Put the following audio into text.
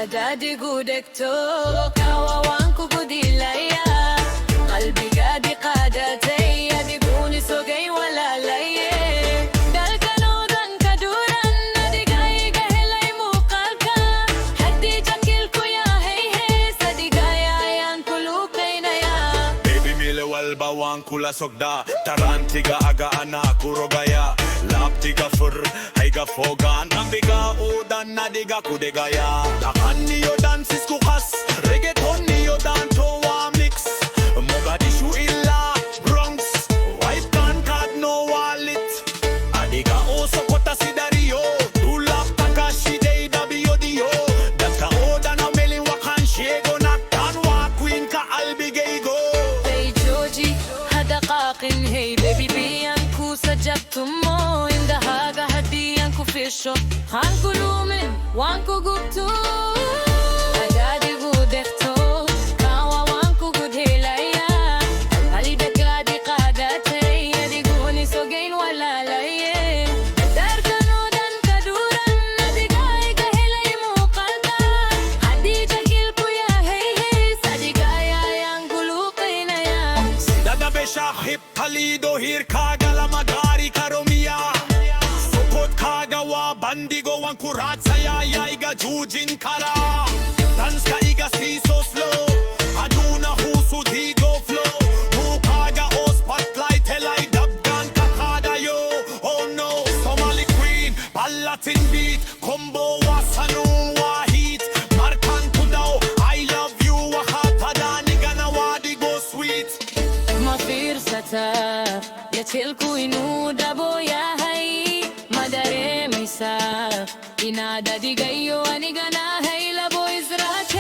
عدادي قودك توكا ووانكو قديليا قلبي قادي قادتي يدي قوني سوقي ولا لي دالكنو دنك دوران ندي قايقة هلاي موقالكا حدي جاكيلكو يا هي سدي قايا يانكو لوكينا يا Baby mile walba wanku la sokda tarantiga aga anaku rogaya laptiga fur haiga fogan ambiga udan nadiga kudega ya takani yo dansis ku khas reggaeton ni yo dan to wa mix Mogadishu illa Bronx wife can card no wallet adiga oso kota sidario dulap takashi dei dabio dio daka odan ameli wakan shego naktan wa queen ka albigeigo دقاقن هي بيبي بيانكو سجبتمو إن دهاغا هديانكو فيشو هانكو لومن وانكو قبتو أجادي قودختو كاوا وانكو قد هلايا هالي دقادي قادتي يدي قوني سوقين ولا لي داركنو دانك دوران ندي قايقة هلاي موقالتا هدي جاكيلكو يا هي سدي قايا يانكو لوقينا يا Dada besha hip palido hir kaga la magari karomia Sokot kaga wa bandigo wan kuratsa ya iga jujin kara Dance ka iga si so slow Aduna husu digo flow Tu kaga o spotlight helai dabgan kakada yo Oh no Somali queen Palatin beat Combo wasanu wahit Markan kudao I love you wahatada nigana wadigo sweet ما فير ستار يتلكو ينودا بويا هاي مداري ميسا إنادا دي غيو أنيغانا هاي لبو إزرات